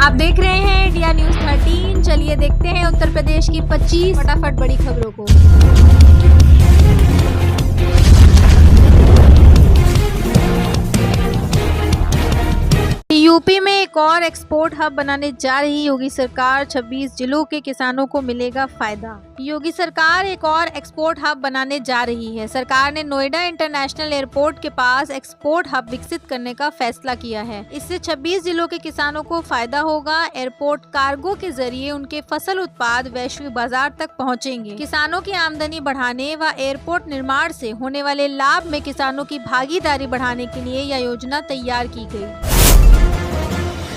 आप देख रहे हैं इंडिया न्यूज 13। चलिए देखते हैं उत्तर प्रदेश की 25 फटाफट बड़ी खबरों को। यूपी में एक और एक्सपोर्ट हब बनाने जा रही योगी सरकार। 26 जिलों के किसानों को मिलेगा फायदा। योगी सरकार एक और एक्सपोर्ट हब बनाने जा रही है। सरकार ने नोएडा इंटरनेशनल एयरपोर्ट के पास एक्सपोर्ट हब विकसित करने का फैसला किया है। इससे 26 जिलों के किसानों को फायदा होगा। एयरपोर्ट कार्गो के जरिए उनके फसल उत्पाद वैश्विक बाजार तक पहुंचेंगे। किसानों की आमदनी बढ़ाने व एयरपोर्ट निर्माण से होने वाले लाभ में किसानों की भागीदारी बढ़ाने के लिए यह योजना तैयार की गई।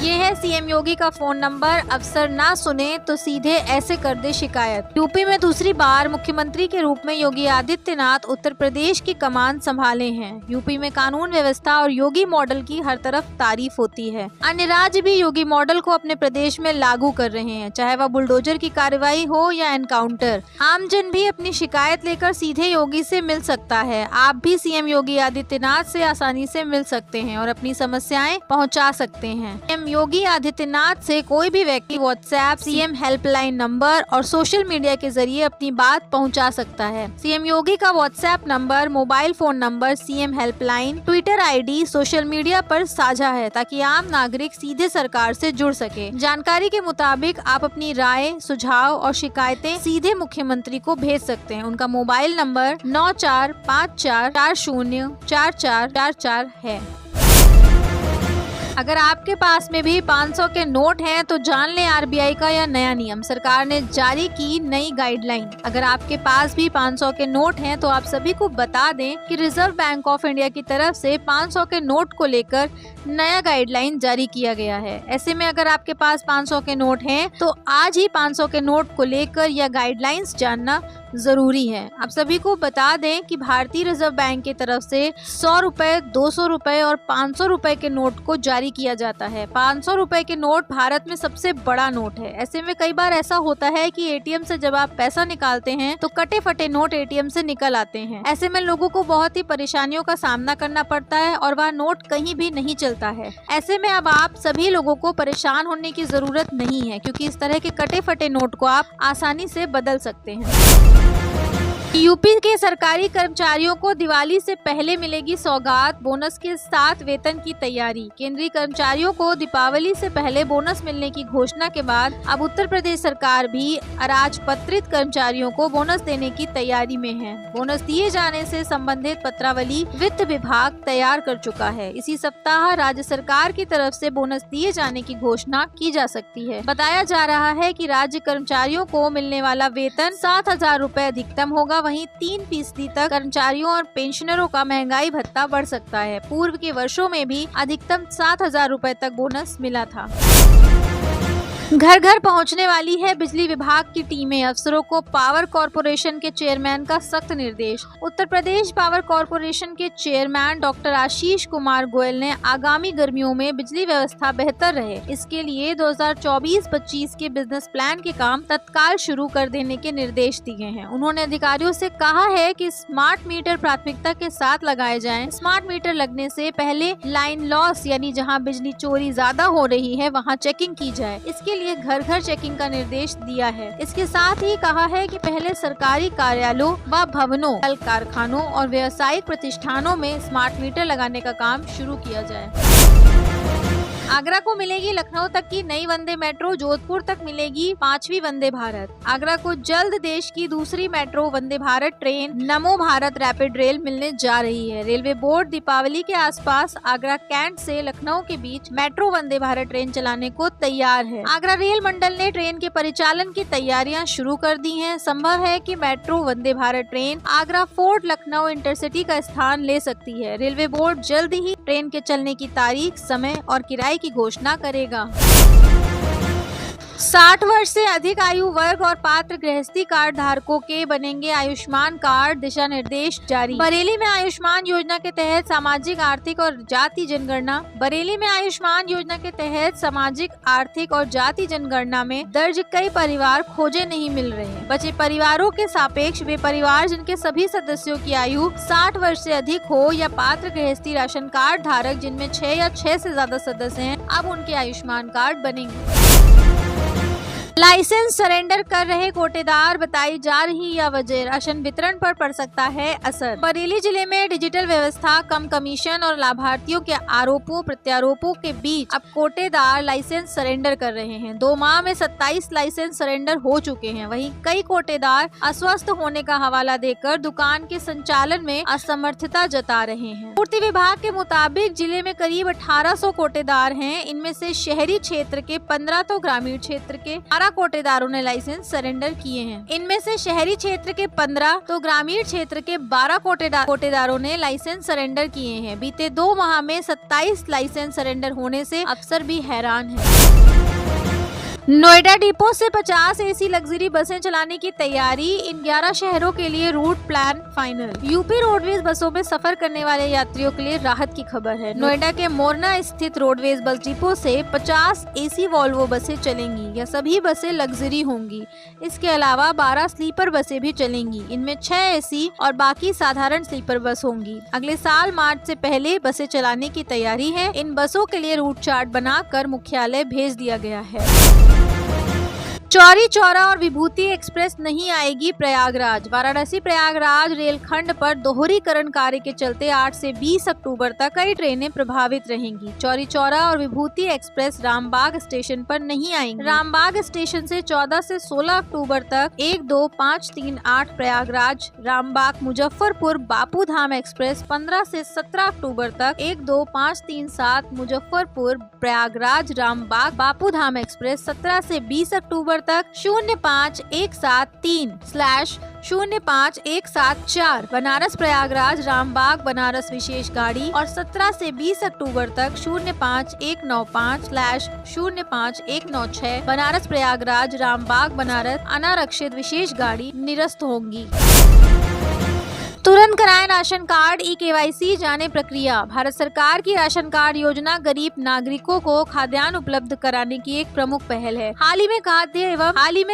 ये है सीएम योगी का फोन नंबर। अफसर ना सुने तो सीधे ऐसे कर दे शिकायत। यूपी में दूसरी बार मुख्यमंत्री के रूप में योगी आदित्यनाथ उत्तर प्रदेश की कमान संभाले हैं। यूपी में कानून व्यवस्था और योगी मॉडल की हर तरफ तारीफ होती है। अन्य राज्य भी योगी मॉडल को अपने प्रदेश में लागू कर रहे हैं, चाहे वह बुलडोजर की कार्रवाई हो या एनकाउंटर। आमजन भी अपनी शिकायत लेकर सीधे योगी से मिल सकता है। आप भी सीएम योगी आदित्यनाथ से आसानी से मिल सकते हैं और अपनी समस्याएं पहुंचा सकते हैं। योगी आदित्यनाथ से कोई भी व्यक्ति व्हाट्सएप, सीएम हेल्पलाइन नंबर और सोशल मीडिया के जरिए अपनी बात पहुंचा सकता है। सीएम योगी का WhatsApp number, mobile phone number, CM helpline, Twitter ID social media पर साझा है ताकि आम नागरिक सीधे सरकार से जुड़ सके। जानकारी के मुताबिक आप अपनी राय, सुझाव और शिकायतें सीधे मुख्यमंत्री को भेज सकते हैं। उनका मोबाइल नंबर 9454404444 है। अगर आपके पास में भी 500 के नोट हैं तो जान लें आरबीआई का यह नया नियम। सरकार ने जारी की नई गाइडलाइन। अगर आपके पास भी 500 के नोट हैं तो आप सभी को बता दें कि रिजर्व बैंक ऑफ इंडिया की तरफ से 500 के नोट को लेकर नया गाइडलाइन जारी किया गया है। ऐसे में अगर आपके पास 500 के नोट हैं तो आज ही 500 के नोट को लेकर यह गाइडलाइंस जानना जरूरी है। आप सभी को बता दें कि भारतीय रिजर्व बैंक की तरफ से 100 रुपए, 200 रुपए और 500 रुपए के नोट को जारी किया जाता है। 500 रुपए के नोट भारत में सबसे बड़ा नोट है। ऐसे में कई बार ऐसा होता है कि एटीएम से जब आप पैसा निकालते हैं तो कटे फटे नोट एटीएम से निकल आते हैं। ऐसे में लोगों को बहुत ही परेशानियों का सामना करना पड़ता है और वह नोट कहीं भी नहीं चलता है। ऐसे में अब आप सभी लोगों को परेशान होने की जरूरत नहीं है, क्योंकि इस तरह के कटे फटे नोट को आप आसानी से बदल सकते हैं। यूपी के सरकारी कर्मचारियों को दिवाली से पहले मिलेगी सौगात, बोनस के साथ वेतन की तैयारी। केंद्रीय कर्मचारियों को दीपावली से पहले बोनस मिलने की घोषणा के बाद अब उत्तर प्रदेश सरकार भी अराजपत्रित कर्मचारियों को बोनस देने की तैयारी में है। बोनस दिए जाने से संबंधित पत्रावली वित्त विभाग तैयार कर चुका है। इसी सप्ताह राज्य सरकार की तरफ से बोनस दिए जाने की घोषणा की जा सकती है। बताया जा रहा है कि राज्य कर्मचारियों को मिलने वाला वेतन 7,000 रुपए अधिकतम होगा। वहीं 3% तक कर्मचारियों और पेंशनरों का महंगाई भत्ता बढ़ सकता है। पूर्व के वर्षों में भी अधिकतम 7,000 रुपए तक बोनस मिला था। घर घर पहुंचने वाली है बिजली विभाग की टीमें। अफसरों को पावर कॉरपोरेशन के चेयरमैन का सख्त निर्देश। उत्तर प्रदेश पावर कॉरपोरेशन के चेयरमैन डॉक्टर आशीष कुमार गोयल ने आगामी गर्मियों में बिजली व्यवस्था बेहतर रहे, इसके लिए 2024-25 के बिजनेस प्लान के काम तत्काल शुरू कर देने के निर्देश दिए हैं। उन्होंने अधिकारियों से कहा है कि स्मार्ट मीटर प्राथमिकता के साथ लगाए जाएं। स्मार्ट मीटर लगने से पहले लाइन लॉस यानी जहां बिजली चोरी ज्यादा हो रही है वहां चेकिंग की जाए। इसके लिए घर घर चेकिंग का निर्देश दिया है। इसके साथ ही कहा है कि पहले सरकारी कार्यालयों व भवनों, कल कारखानों और व्यावसायिक प्रतिष्ठानों में स्मार्ट मीटर लगाने का काम शुरू किया जाए। आगरा को मिलेगी लखनऊ तक की नई वंदे मेट्रो, जोधपुर तक मिलेगी 5वीं वंदे भारत। आगरा को जल्द देश की दूसरी मेट्रो वंदे भारत ट्रेन नमो भारत रैपिड रेल मिलने जा रही है। रेलवे बोर्ड दीपावली के आसपास आगरा कैंट से लखनऊ के बीच मेट्रो वंदे भारत ट्रेन चलाने को तैयार है। आगरा रेल मंडल ने ट्रेन के परिचालन की तैयारियां शुरू कर दी हैं। संभव है कि metro Vande Bharat train Agra fort Lucknow intercity का स्थान ले सकती है। रेलवे बोर्ड जल्द ही ट्रेन के चलने की तारीख, समय और किराए की घोषणा करेगा। 60 वर्ष से अधिक आयु वर्ग और पात्र गृहस्थी कार्ड धारकों के बनेंगे आयुष्मान कार्ड, दिशा निर्देश जारी। बरेली में आयुष्मान योजना के तहत सामाजिक आर्थिक और जाति जनगणना। बरेली में आयुष्मान योजना के तहत सामाजिक आर्थिक और जाति जनगणना में दर्ज कई परिवार खोजे नहीं मिल रहे हैं। बचे परिवारों के सापेक्ष वे परिवार जिनके सभी सदस्यों की आयु 60 वर्ष से अधिक हो या पात्र गृहस्थी राशन कार्ड धारक जिनमें 6 या 6 से ज्यादा सदस्य हैं, अब उनके आयुष्मान कार्ड बनेंगे। लाइसेंस सरेंडर कर रहे कोटेदार बताई जा रही यह वजह, राशन वितरण पर पड़ सकता है असर। बरेली जिले में डिजिटल व्यवस्था, कम कमीशन और लाभार्थियों के आरोपों प्रत्यारोपों के बीच अब कोटेदार लाइसेंस सरेंडर कर रहे हैं। 2 माह में 27 लाइसेंस सरेंडर हो चुके हैं। वहीं कई कोटेदार अस्वस्थ होने का हवाला देकर दुकान के संचालन में असमर्थता जता रहे हैं। पूर्ति विभाग के मुताबिक जिले में करीब 1800 कोटेदार हैं। इनमें से शहरी क्षेत्र के 15 तो ग्रामीण क्षेत्र के 12 कोटेदारों ने लाइसेंस सरेंडर किए हैं। इनमें से शहरी क्षेत्र के 15 तो ग्रामीण क्षेत्र के 12 कोटेदारों ने लाइसेंस सरेंडर किए हैं। बीते 2 माह में 27 लाइसेंस सरेंडर होने से अफसर भी हैरान हैं। नोएडा डिपो से 50 एसी लग्जरी बसें चलाने की तैयारी, इन 11 शहरों के लिए route plan final. UP roadways बसों में सफर करने वाले यात्रियों के लिए राहत की खबर है। नोएडा के मोरना स्थित रोडवेज बस डिपो से 50 एसी वॉल्वो बसें चलेंगी। यह सभी बसें लग्जरी होंगी। इसके अलावा 12 स्लीपर बसें भी चलेंगी। इनमें 6 एसी और बाकी साधारण स्लीपर बस होंगी। अगले साल मार्च से पहले बसें चलाने की तैयारी है। इन बसों के लिए रूट चार्ट बनाकर मुख्यालय भेज दिया गया है। चौरी चौरा और विभूति एक्सप्रेस नहीं आएगी प्रयागराज। वाराणसी प्रयागराज रेलखंड पर दोहरीकरण कार्य के चलते 8 से 20 अक्टूबर तक कई ट्रेनें प्रभावित रहेंगी। चौरी चौरा और विभूति एक्सप्रेस रामबाग स्टेशन पर नहीं आएंगी। रामबाग स्टेशन से 14 से 16 अक्टूबर तक 1, 2, 5, 3, 8 प्रयागराज रामबाग मुजफ्फरपुर बापू धाम एक्सप्रेस 15 से 17 अक्टूबर तक 1, 2, 5, 3, 7 मुजफ्फरपुर प्रयागराज रामबाग बापू धाम एक्सप्रेस 17 से 20 अक्टूबर तक 05174 बनारस प्रयागराज रामबाग बनारस विशेष गाड़ी और 17 से 20 अक्टूबर तक 05195/05196 बनारस प्रयागराज रामबाग बनारस अनारक्षित विशेष गाड़ी निरस्त होंगी। तुरंत कराएं राशन कार्ड, ई-केवाईसी जाने प्रक्रिया। भारत सरकार की राशन कार्ड योजना गरीब नागरिकों को खाद्यान्न उपलब्ध कराने की एक प्रमुख पहल है। हाल ही में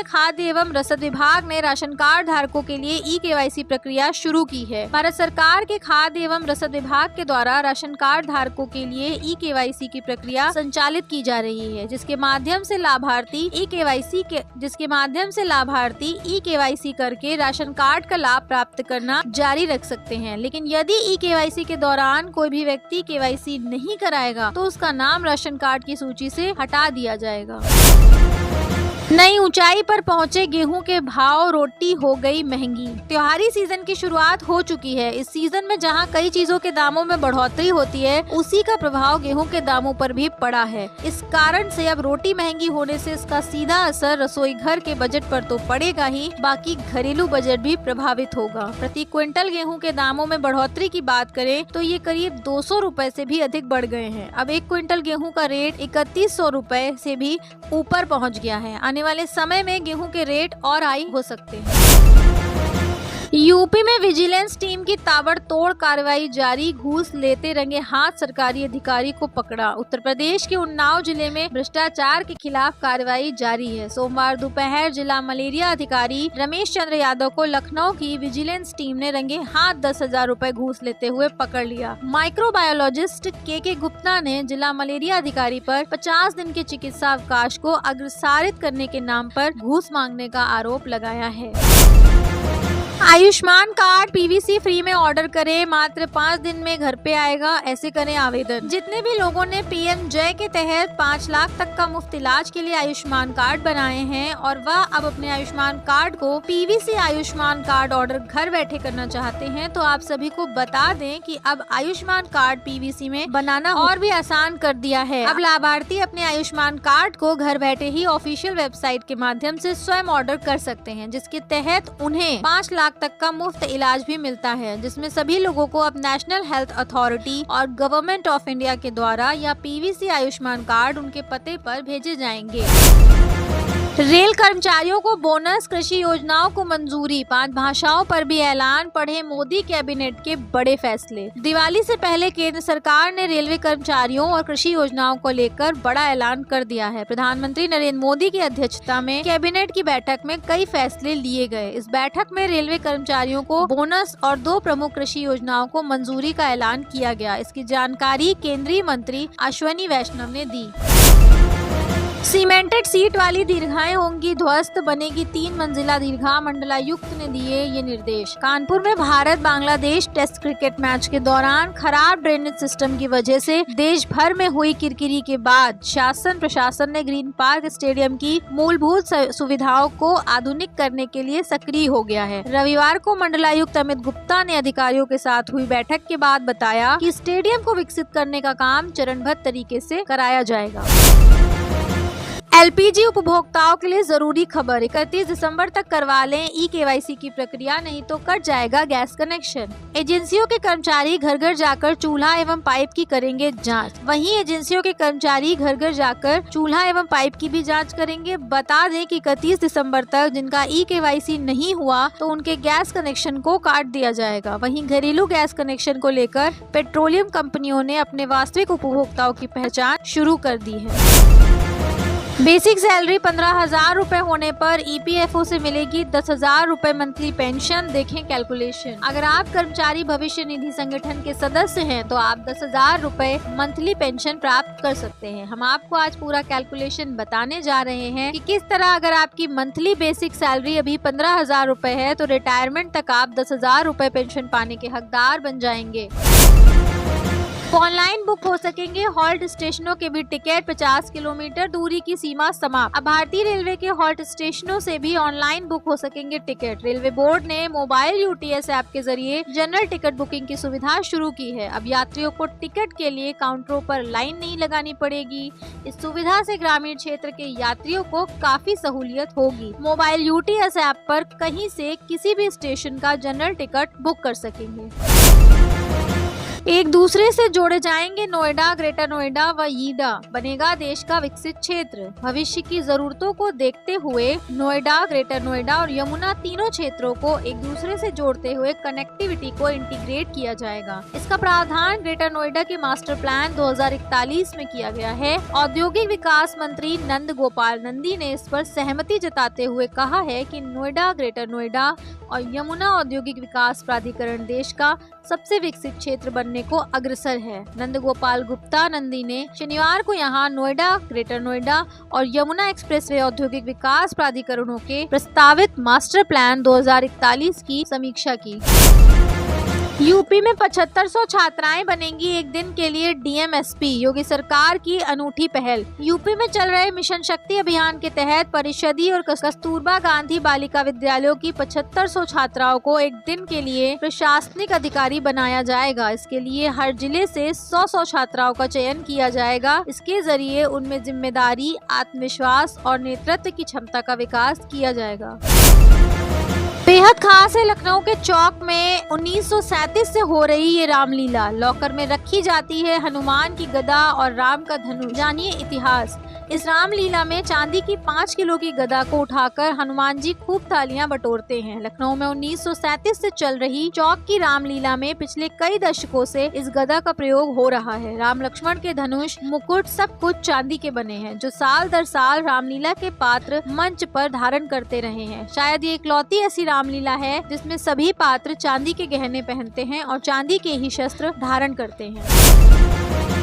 खाद्य एवं रसद विभाग ने राशन कार्ड धारकों के लिए ई-केवाईसी प्रक्रिया शुरू की है। भारत सरकार के खाद्य एवं रसद विभाग के द्वारा राशन कार्ड धारकों के लिए ई-केवाईसी की प्रक्रिया संचालित की जा रही है, जिसके माध्यम से लाभार्थी ई-केवाईसी करके राशन कार्ड का लाभ प्राप्त करना जारी रख सकते हैं। लेकिन यदि ई-केवाईसी के दौरान कोई भी व्यक्ति केवाईसी नहीं कराएगा तो उसका नाम राशन कार्ड की सूची से हटा दिया जाएगा। नई ऊंचाई पर पहुंचे गेहूं के भाव, रोटी हो गई महंगी। त्योहारी सीजन की शुरुआत हो चुकी है। इस सीजन में जहां कई चीजों के दामों में बढ़ोतरी होती है, उसी का प्रभाव गेहूं के दामों पर भी पड़ा है। इस कारण से अब रोटी महंगी होने से इसका सीधा असर रसोई घर के बजट पर तो पड़ेगा ही, बाकी घरेलू बजट भी प्रभावित होगा। प्रति क्विंटल गेहूं के दामों में बढ़ोतरी की बात करें तो ये करीब 200 रुपए से भी अधिक बढ़ गए हैं। अब 1 क्विंटल गेहूं का रेट 3100 रुपए से भी ऊपर पहुँच गया है। आने वाले समय में गेहूं के रेट और हाई हो सकते हैं। यूपी में विजिलेंस टीम की ताबड़तोड़ कार्रवाई जारी, घूस लेते रंगे हाथ सरकारी अधिकारी को पकड़ा। उत्तर प्रदेश के उन्नाव जिले में भ्रष्टाचार के खिलाफ कार्रवाई जारी है। सोमवार दोपहर जिला मलेरिया अधिकारी रमेश चंद्र यादव को लखनऊ की विजिलेंस टीम ने रंगे हाथ 10,000 रुपए घूस लेते हुए पकड़ लिया। माइक्रोबायोलॉजिस्ट के गुप्ता ने जिला मलेरिया अधिकारी पर 50 दिन के चिकित्सा अवकाश को अग्रसारित करने के नाम पर घूस मांगने का आरोप लगाया है। आयुष्मान कार्ड पीवीसी फ्री में ऑर्डर करें, मात्र 5 दिन में घर पे आएगा, ऐसे करें आवेदन। जितने भी लोगों ने पीएम जय के तहत 5 लाख तक का मुफ्त इलाज के लिए आयुष्मान कार्ड बनाए हैं और वह अब अपने आयुष्मान कार्ड को पीवीसी आयुष्मान कार्ड ऑर्डर घर बैठे करना चाहते हैं, तो आप सभी को बता दें कि अब आयुष्मान कार्ड पीवीसी में बनाना और भी आसान कर दिया है। अब लाभार्थी अपने आयुष्मान कार्ड को घर बैठे ही ऑफिशियल वेबसाइट के माध्यम से स्वयं ऑर्डर कर सकते हैं, जिसके तहत उन्हें 5 लाख तक का मुफ्त इलाज भी मिलता है, जिसमें सभी लोगों को अब नेशनल हेल्थ अथॉरिटी और गवर्नमेंट ऑफ इंडिया के द्वारा या पीवीसी आयुष्मान कार्ड उनके पते पर भेजे जाएंगे। रेल कर्मचारियों को बोनस, कृषि योजनाओं को मंजूरी, 5 भाषाओं पर भी ऐलान, पढ़े मोदी कैबिनेट के बड़े फैसले। दिवाली से पहले केंद्र सरकार ने रेलवे कर्मचारियों और कृषि योजनाओं को लेकर बड़ा ऐलान कर दिया है। प्रधानमंत्री नरेंद्र मोदी की अध्यक्षता में कैबिनेट की बैठक में कई फैसले लिए गए। इस बैठक में रेलवे कर्मचारियों को बोनस और 2 प्रमुख कृषि योजनाओं को मंजूरी का ऐलान किया गया। इसकी जानकारी केंद्रीय मंत्री अश्विनी वैष्णव ने दी। सीमेंटेड सीट वाली दीर्घाएं होंगी ध्वस्त, बनेगी 3 मंजिला दीर्घा, मंडलायुक्त ने दिए ये निर्देश। कानपुर में Bharat Bangladesh test cricket match के दौरान खराब ड्रेनेज सिस्टम की वजह से देश भर में हुई किरकिरी के बाद शासन प्रशासन ने ग्रीन पार्क स्टेडियम की मूलभूत सुविधाओं को आधुनिक करने के लिए सक्रिय हो गया है। रविवार को मंडलायुक्त अमित गुप्ता ने अधिकारियों के साथ हुई बैठक के बाद बताया कि स्टेडियम को विकसित करने का काम चरणबद्ध तरीके से कराया जाएगा। एलपीजी उपभोक्ताओं के लिए जरूरी खबर, 31 दिसंबर तक करवा लें ई-केवाईसी की प्रक्रिया, नहीं तो कट जाएगा गैस कनेक्शन। एजेंसियों के कर्मचारी घर घर जाकर चूल्हा एवं पाइप की करेंगे जांच। वहीं एजेंसियों के कर्मचारी घर घर जाकर चूल्हा एवं पाइप की भी जांच करेंगे। बता दें कि 31 दिसंबर तक जिनका ई-केवाईसी नहीं हुआ तो उनके गैस कनेक्शन को काट दिया जाएगा। वहीं घरेलू गैस कनेक्शन को लेकर पेट्रोलियम कंपनियों ने अपने वास्तविक उपभोक्ताओं की पहचान शुरू कर दी है। बेसिक सैलरी 15,000 रुपए होने पर ईपीएफओ से मिलेगी 10,000 रुपए मंथली पेंशन। देखें कैलकुलेशन। अगर आप कर्मचारी भविष्य निधि संगठन के सदस्य हैं तो आप 10,000 रुपए मंथली पेंशन प्राप्त कर सकते हैं। हम आपको आज पूरा कैलकुलेशन बताने जा रहे हैं कि किस तरह अगर आपकी मंथली बेसिक सैलरी अभी 15,000 रुपए है तो रिटायरमेंट तक आप 10,000 रुपए पेंशन पाने के हकदार बन जाएंगे। ऑनलाइन बुक हो सकेंगे हॉल्ट स्टेशनों के भी टिकट, 50 किलोमीटर दूरी की सीमा समाप्त। अब भारतीय रेलवे के हॉल्ट स्टेशनों से भी ऑनलाइन बुक हो सकेंगे टिकट। रेलवे बोर्ड ने मोबाइल यूटीएस ऐप के जरिए जनरल टिकट बुकिंग की सुविधा शुरू की है। अब यात्रियों को टिकट के लिए काउंटरों पर लाइन नहीं लगानी पड़ेगी। इस सुविधा से ग्रामीण क्षेत्र के यात्रियों को काफी सहूलियत होगी। मोबाइल यूटीएस ऐप पर कहीं से किसी भी स्टेशन का जनरल टिकट बुक कर सकेंगे। एक दूसरे से जोड़े जाएंगे नोएडा, ग्रेटर नोएडा व यीडा, बनेगा देश का विकसित क्षेत्र। भविष्य की जरूरतों को देखते हुए नोएडा, ग्रेटर नोएडा और यमुना तीनों क्षेत्रों को एक दूसरे से जोड़ते हुए कनेक्टिविटी को इंटीग्रेट किया जाएगा। इसका प्रावधान ग्रेटर नोएडा के मास्टर प्लान 2041 में किया गया है। औद्योगिक विकास मंत्री नंद गोपाल नंदी ने इस पर सहमति जताते हुए कहा है कि नोएडा, ग्रेटर नोएडा और यमुना औद्योगिक विकास प्राधिकरण देश का सबसे विकसित क्षेत्र बनने को अग्रसर है। नंद गोपाल गुप्ता नंदी ने शनिवार को यहां नोएडा, ग्रेटर नोएडा और यमुना एक्सप्रेसवे औद्योगिक विकास प्राधिकरणों के प्रस्तावित मास्टर प्लान 2041 की समीक्षा की। यूपी में 7500 छात्राएं बनेंगी एक दिन के लिए डीएमएसपी, योगी सरकार की अनूठी पहल। यूपी में चल रहे मिशन शक्ति अभियान के तहत परिषदीय और कस्तूरबा गांधी बालिका विद्यालयों की 7500 छात्राओं को एक दिन के लिए प्रशासनिक अधिकारी बनाया जाएगा। इसके लिए हर जिले से 100 छात्राओं का चयन किया जाएगा। इसके जरिए उनमें जिम्मेदारी, आत्मविश्वास और नेतृत्व की क्षमता का विकास किया जाएगा। बेहद खास है लखनऊ के चौक में 1937 से हो रही ये रामलीला। लॉकर में रखी जाती है हनुमान की गदा और राम का धनुष। जानिए इतिहास। इस रामलीला में चांदी की 5 किलो की गदा को उठाकर हनुमान जी खूब तालियां बटोरते हैं। लखनऊ में 1937 से चल रही चौक की रामलीला में पिछले कई दशकों से इस गदा का प्रयोग हो रहा है। राम लक्ष्मण के धनुष, मुकुट सब कुछ चांदी के बने हैं, जो साल दर साल रामलीला के पात्र मंच पर धारण करते रहे हैं। शायद ये इकलौती ऐसी रामलीला है जिसमें सभी पात्र चांदी के गहने पहनते हैं और चांदी के ही शस्त्र धारण करते हैं।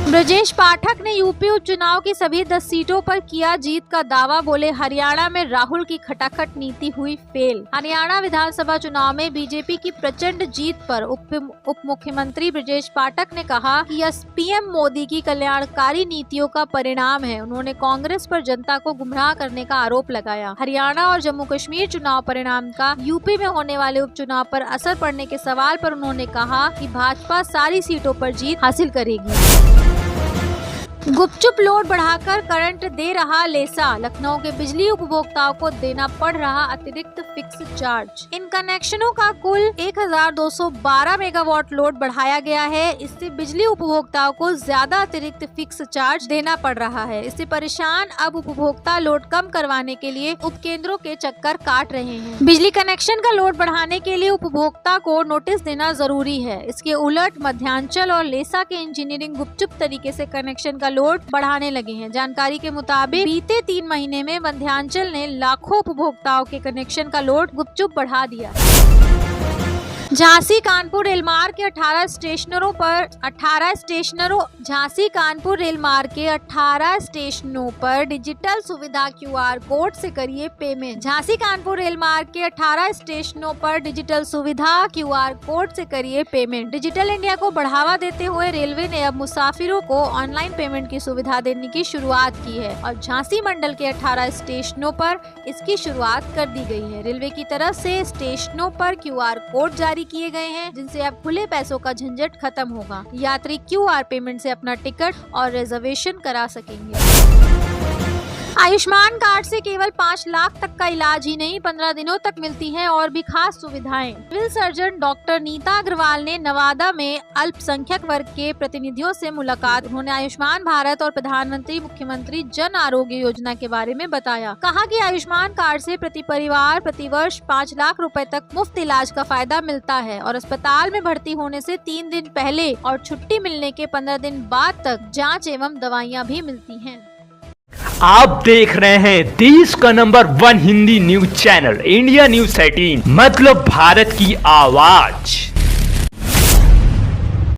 ब्रजेश पाठक ने यूपी उपचुनाव की सभी 10 सीटों पर किया जीत का दावा। बोले हरियाणा में राहुल की खटाखट नीति हुई फेल। हरियाणा विधानसभा चुनाव में बीजेपी की प्रचंड जीत पर उप मुख्यमंत्री ब्रजेश पाठक ने कहा कि यह पीएम मोदी की कल्याणकारी नीतियों का परिणाम है। उन्होंने कांग्रेस पर जनता को गुमराह करने का आरोप लगाया। हरियाणा और जम्मू कश्मीर चुनाव परिणाम का यूपी में होने वाले उपचुनाव पर असर पड़ने के सवाल पर उन्होंने कहा कि भाजपा सारी सीटों पर जीत हासिल करेगी। गुपचुप लोड बढ़ाकर करंट दे रहा लेसा, लखनऊ के बिजली उपभोक्ताओं को देना पड़ रहा अतिरिक्त फिक्स चार्ज। इन कनेक्शनों का कुल 1212 मेगावाट लोड बढ़ाया गया है। इससे बिजली उपभोक्ताओं को ज्यादा अतिरिक्त फिक्स चार्ज देना पड़ रहा है। इससे परेशान अब उपभोक्ता लोड कम करवाने के लिए उपकेंद्रों के चक्कर काट रहे हैं। बिजली कनेक्शन का लोड बढ़ाने के लिए उपभोक्ता को नोटिस देना जरूरी है। इसके उलट मध्यांचल और लेसा के इंजीनियरिंग गुपचुप तरीके से कनेक्शन का लोड बढ़ाने लगे हैं। जानकारी के मुताबिक बीते 3 महीने में मध्यांचल ने लाखों उपभोक्ताओं के कनेक्शन का लोड गुपचुप बढ़ा दिया। झांसी कानपुर रेलमार्ग के 18 स्टेशनों पर डिजिटल सुविधा QR कोड से करिए पेमेंट। झांसी कानपुर रेलमार्ग के 18 स्टेशनों पर डिजिटल सुविधा QR कोड से करिए पेमेंट। डिजिटल इंडिया को बढ़ावा देते हुए रेलवे ने अब मुसाफिरों को ऑनलाइन पेमेंट की सुविधा देने की शुरुआत की है और झांसी मंडल के 18 स्टेशनों पर इसकी शुरुआत कर दी गई है। रेलवे की तरफ से स्टेशनों पर QR कोड जारी किए गए हैं, जिनसे अब खुले पैसों का झंझट खत्म होगा। यात्री QR पेमेंट से अपना टिकट और रिजर्वेशन करा सकेंगे। आयुष्मान कार्ड से केवल 5 लाख तक का इलाज ही नहीं, 15 दिनों तक मिलती हैं और भी खास सुविधाएं। Civil surgeon doctor Nita Agarwal ने नवादा में अल्पसंख्यक वर्ग के प्रतिनिधियों से मुलाकात। उन्होंने आयुष्मान भारत और प्रधानमंत्री मुख्यमंत्री जन आरोग्य योजना के बारे में बताया। कहा कि आयुष्मान कार्ड से प्रति परिवार प्रतिवर्ष 5 लाख रुपए तक मुफ्त इलाज का फायदा मिलता है और अस्पताल में भर्ती होने से 3 दिन पहले और छुट्टी मिलने के 15 दिन बाद तक जाँच एवं दवाइयाँ भी मिलती है। आप देख रहे हैं देश का number 1 Hindi news channel India news 18, मतलब भारत की आवाज।